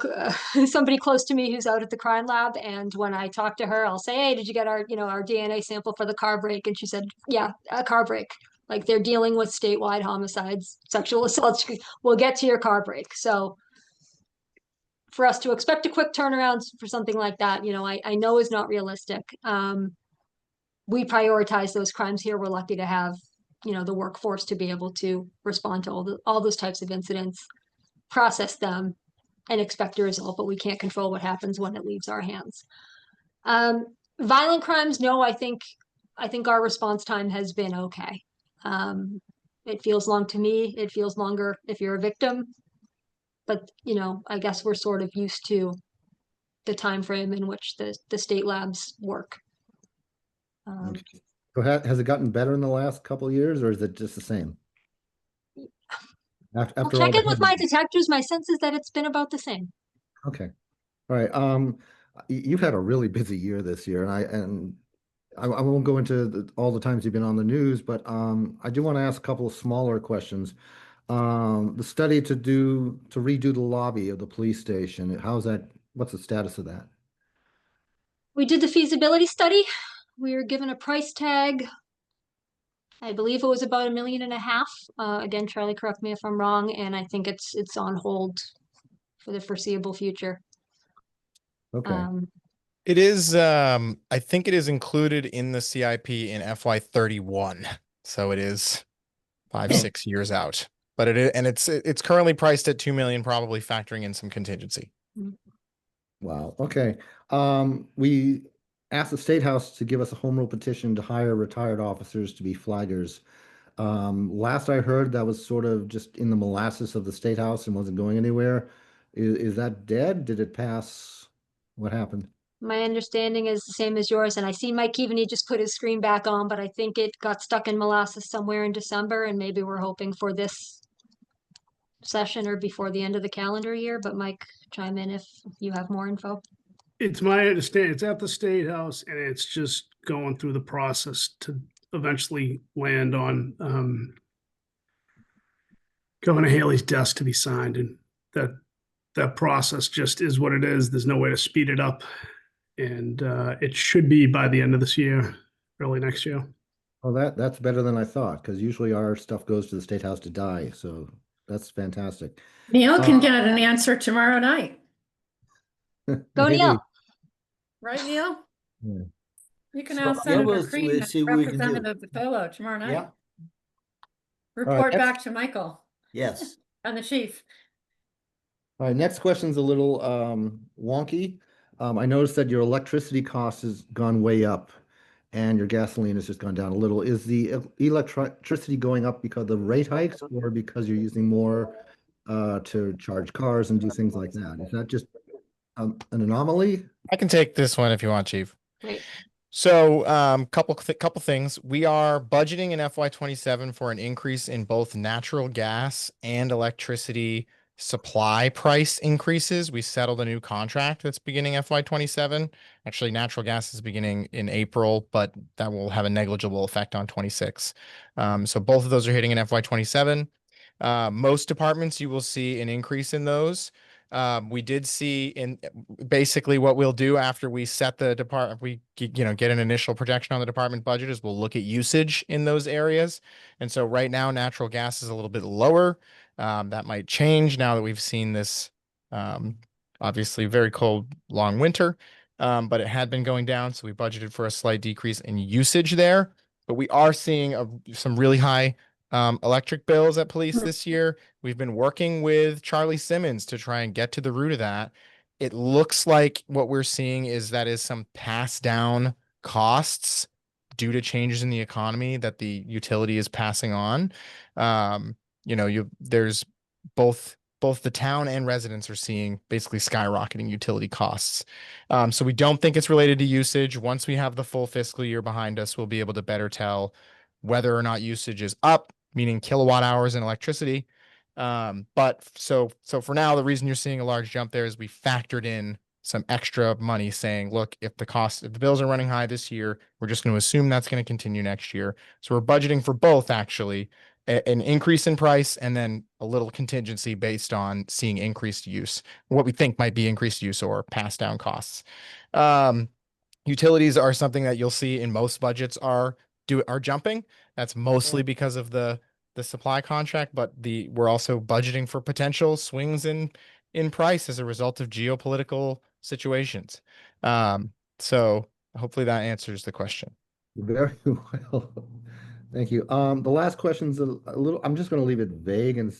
somebody close to me who's out at the crime lab, and when I talk to her, I'll say, "Hey, did you get our DNA sample for the car break?" And she said, "Yeah, a car break." Like they're dealing with statewide homicides, sexual assaults. We'll get to your car break. So for us to expect a quick turnaround for something like that, I know is not realistic. We prioritize those crimes here. We're lucky to have, the workforce to be able to respond to all those types of incidents, process them, and expect a result, but we can't control what happens when it leaves our hands. Violent crimes, no, I think our response time has been okay. It feels long to me. It feels longer if you're a victim, but I guess we're sort of used to the time frame in which the state labs work. Okay. So has it gotten better in the last couple of years, or is it just the same? I'll After check all the in with my detectives. My sense is that it's been about the same. Okay. All right. You've had a really busy year this year, and I won't go into all the times you've been on the news, but I do want to ask a couple of smaller questions. The study to redo the lobby of the police station, how's that? What's the status of that? We did the feasibility study. We were given a price tag. I believe it was about $1.5 million. Again, Charlie, correct me if I'm wrong, and I think it's on hold for the foreseeable future. Okay. It is, I think it is included in the CIP in FY31. So it is 5-6 years out. But it's currently priced at 2 million, probably factoring in some contingency. Wow. Okay. We asked the State House to give us a home rule petition to hire retired officers to be flaggers. Last I heard, that was sort of just in the molasses of the State House and wasn't going anywhere. Is that dead? Did it pass? What happened? My understanding is the same as yours, and I see Mike Keaveney just put his screen back on, but I think it got stuck in molasses somewhere in December, and maybe we're hoping for this session or before the end of the calendar year. But Mike, chime in if you have more info. It's my understanding, it's at the State House and it's just going through the process to eventually land on Governor Haley's desk to be signed, and that process just is what it is. There's no way to speed it up. And it should be by the end of this year, early next year. Oh, that's better than I thought, because usually our stuff goes to the State House to die. So that's fantastic. Neil can get an answer tomorrow night. Go Neil. Right, Neil? Yeah. You can So, ask yeah, Senator we'll Creed and see what we can do. Representative Vitello tomorrow night. Yeah, Report next- back to Michael yes. and the chief. All right, next question's a little wonky. I noticed that your electricity cost has gone way up and your gasoline has just gone down a little. Is the electricity going up because of the rate hikes or because you're using more to charge cars and do things like that? Is that just an anomaly? I can take this one if you want, Chief. Great. So, couple things. We are budgeting in FY27 for an increase in both natural gas and electricity supply price increases. We settled a new contract that's beginning FY27. Actually, natural gas is beginning in April, but that will have a negligible effect on 26. So both of those are hitting in FY27. Most departments, you will see an increase in those. We did see in basically what we'll do after we set the department, get an initial projection on the department budget is we'll look at usage in those areas. And so right now, natural gas is a little bit lower. That might change now that we've seen this, obviously very cold, long winter. but it had been going down, so we budgeted for a slight decrease in usage there. But we are seeing some really high electric bills at police this year. We've been working with Charlie Simmons to try and get to the root of that. It looks like what we're seeing is that is some pass down costs due to changes in the economy that the utility is passing on. There's both the town and residents are seeing basically skyrocketing utility costs. So we don't think it's related to usage. Once we have the full fiscal year behind us, we'll be able to better whether or not usage is up, meaning kilowatt hours in electricity. But for now, the reason you're seeing a large jump there is we factored in some extra money saying, look, if the bills are running high this year, we're just going to assume that's going to continue next year. So we're budgeting for both, actually, an increase in price and then a little contingency based on seeing increased use, what we think might be increased use or pass down costs. Utilities are something that you'll see in most budgets are jumping. That's mostly because of the supply contract, but we're also budgeting for potential swings in price as a result of geopolitical situations. So hopefully that answers the question. Very well. Thank you. The last question's a little, I'm just going to leave it vague and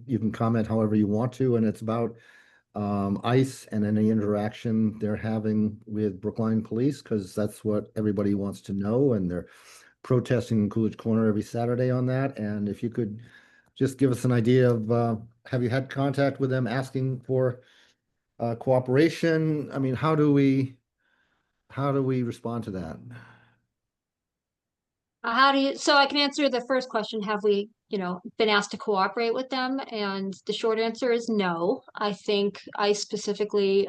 you can comment however you want to. And it's about ICE and any interaction they're having with Brookline Police, because that's what everybody wants to know. And they're protesting in Coolidge Corner every Saturday on that. And if you could just give us an idea of, have you had contact with them asking for cooperation? I mean, how do we respond to that? So I can answer the first question. Have we, been asked to cooperate with them? And the short answer is no. I think I specifically,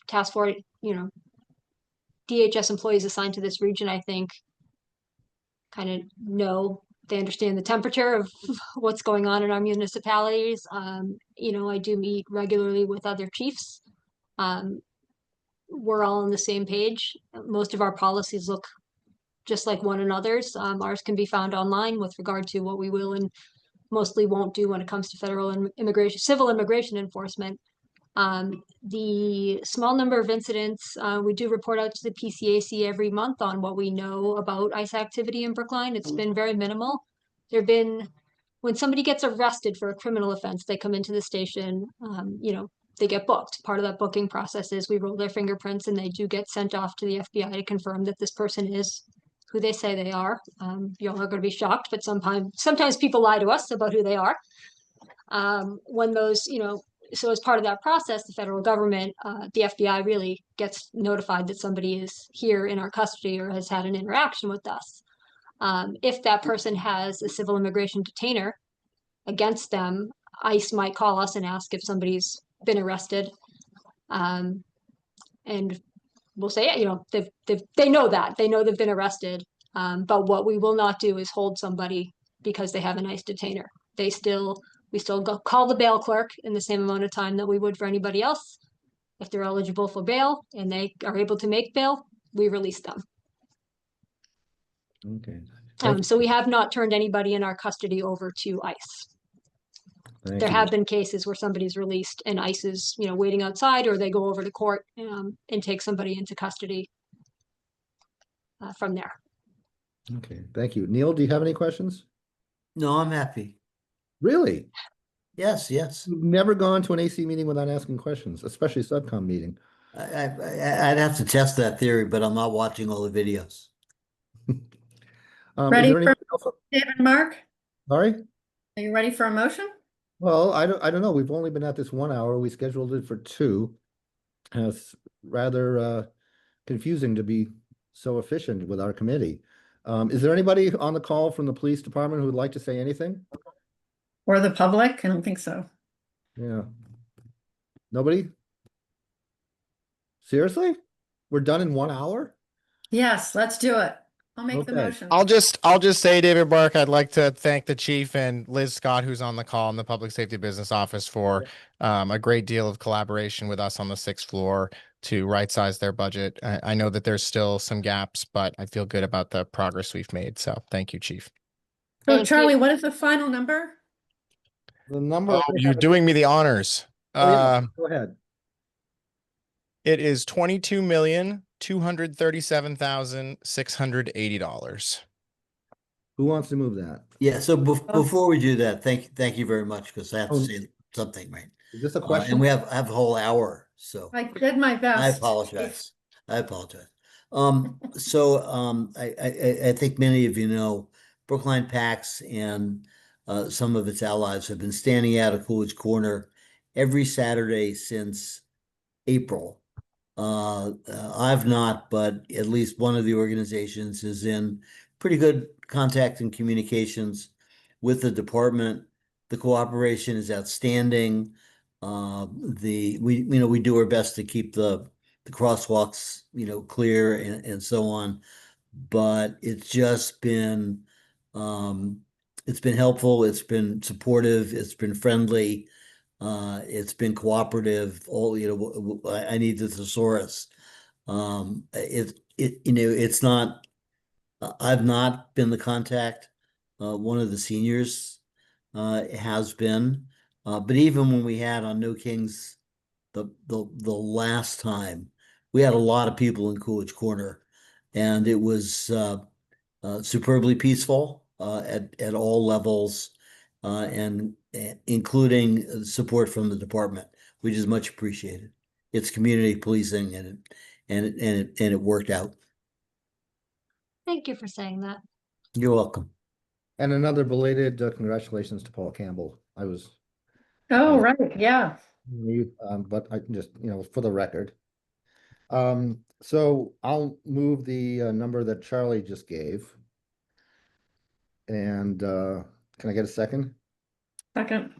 task force, DHS employees assigned to this region, I think kind of know, they understand the temperature of what's going on in our municipalities. I do meet regularly with other chiefs. We're all on the same page. Most of our policies look just like one another's. Ours can be found online with regard to what we will and mostly won't do when it comes to federal and civil immigration enforcement. The small number of incidents, we do report out to the PCAC every month on what we know about ICE activity in Brookline. It's been very minimal. When somebody gets arrested for a criminal offense, they come into the station, they get booked. Part of that booking process is we roll their fingerprints and they do get sent off to the FBI to confirm that this person is who they say they are. You're all going to be shocked, but sometimes people lie to us about who they are. So as part of that process, the federal government, the FBI really gets notified that somebody is here in our custody or has had an interaction with us. If that person has a civil immigration detainer against them, ICE might call us and ask if somebody's been arrested. And we'll say, they know that. They know they've been arrested. But what we will not do is hold somebody because they have an ICE detainer. We still call the bail clerk in the same amount of time that we would for anybody else. If they're eligible for bail and they are able to make bail, we release them. Okay. So we have not turned anybody in our custody over to ICE. There have been cases where somebody's released and ICE is, waiting outside, or they go over to court and take somebody into custody from there. Okay, thank you. Neil, do you have any questions? No, I'm happy. Really? Yes. You've never gone to an AC meeting without asking questions, especially a subcom meeting. I'd have to test that theory, but I'm not watching all the videos. Ready for David, Mark? Sorry? Are you ready for a motion? Well, I don't know. We've only been at this 1 hour. We scheduled it for 2. It's rather confusing to be so efficient with our committee. Is there anybody on the call from the police department who would like to say anything? Or the public? I don't think so. Yeah. Nobody? Seriously? We're done in 1 hour? Yes, let's do it. I'll make the Okay. motion. I'll just say, David Burke, I'd like to thank the chief and Liz Scott, who's on the call in the Public Safety Business Office, for a great deal of collaboration with us on the 6th floor to right-size their budget. I know that there's still some gaps, but I feel good about the progress we've made. So thank you, Chief. So Thank Charlie, you. what is the final number? The number. Oh, you're doing me the honors. Oh, yeah. Go ahead. It is $22,237,680. Who wants to move that? Yeah, so before we do that, thank you very much, because I have to Oh. say something, right? Is this a And question? we have a whole hour, so I did my best. I apologize. I apologize. I think many of you know Brookline PAX and some of its allies have been standing out of Coolidge Corner every Saturday since April. I've not, but at least one of the organizations is in pretty good contact and communications with the department. The cooperation is outstanding. We do our best to keep the crosswalks, clear and so on. But it's just been, it's been helpful. It's been supportive. It's been friendly. It's been cooperative. I need the thesaurus. It's not, I've not been the contact. One of the seniors has been. But even when we had on No Kings the last time, we had a lot of people in Coolidge Corner, and it was superbly peaceful at all levels, and including support from the department, which is much appreciated. It's community policing, and it worked out. Thank you for saying that. You're welcome. And another belated congratulations to Paul Campbell. I was Oh, right, yeah. but I just, for the record. So I'll move the number that Charlie just gave. And can I get a second? Second.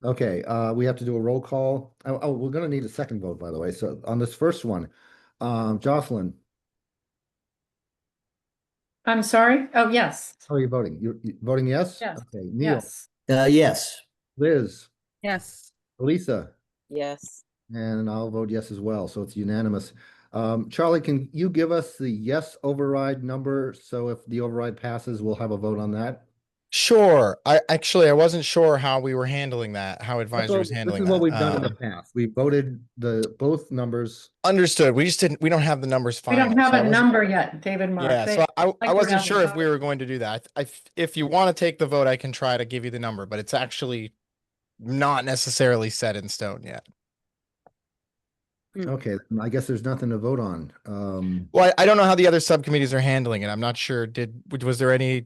Okay, we have to do a roll call. Oh, we're gonna need a second vote, by the way. So on this first one, Jocelyn, I'm sorry? Oh, yes. how are you voting? You're voting yes? Yes. Okay, Neil, Yes. Yes. Liz, Yes. Lisa, Yes. and I'll vote yes as well, so it's unanimous. Charlie, can you give us the yes override number? So if the override passes, we'll have a vote on that. Sure. I wasn't sure how we were handling that, how advisory was handling This is that. what we've done in the past. We voted both numbers. Understood. We don't have the numbers We final. don't have so I a wasn't- number yet, David Mark. Yeah, They- so I like wasn't around sure the if we were going to do that. If you want to take the vote, I can try to give you the number, but it's actually not necessarily set in stone yet. Okay, I guess there's nothing to vote on. Well, I don't know how the other subcommittees are handling it. I'm not sure. Was there any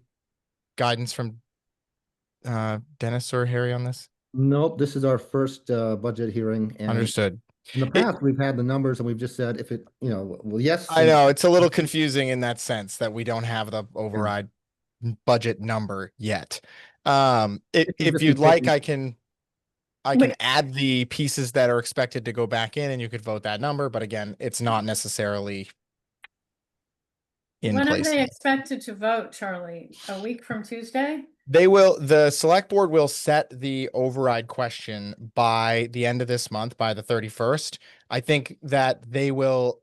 guidance from Dennis or Harry on this? Nope, this is our first budget hearing, and Understood. in the past, we've had the numbers and we've just said if it, well, yes. I know it's a little confusing in that sense that we don't have the override budget number yet. If you'd like, I can add the pieces that are expected to go back in and you could vote that number, but again, it's not necessarily in When are place. they expected to vote, Charlie? A week from Tuesday? The select board will set the override question by the end of this month, by the 31st. I think that they will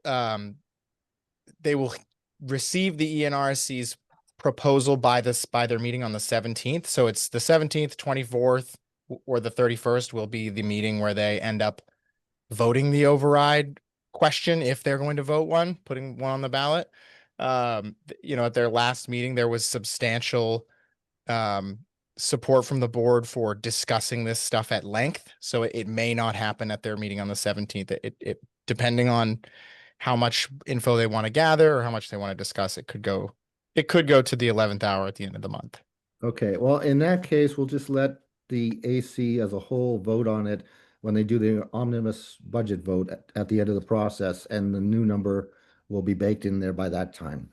receive the ENRC's proposal by their meeting on the 17th. So it's the 17th, 24th, or the 31st will be the meeting where they end up voting the override question if they're going to vote one, putting one on the ballot. At their last meeting, there was substantial support from the board for discussing this stuff at length. So it may not happen at their meeting on the 17th. It depending on how much info they want to gather or how much they want to discuss, it could go to the 11th hour at the end of the month. Okay, well, in that case, we'll just let the AC as a whole vote on it when they do the omnibus budget vote at the end of the process, and the new number will be baked in there by that time.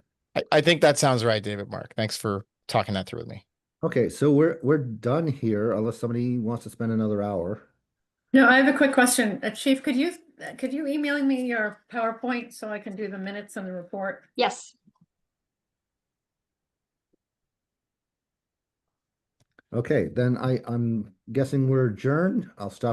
I think that sounds right, David Mark. Thanks for talking that through with me. Okay, so we're done here unless somebody wants to spend another hour. No, I have a quick question. Chief, could you email me your PowerPoint so I can do the minutes and the report? Yes. Okay, then I'm guessing we're adjourned. I'll stop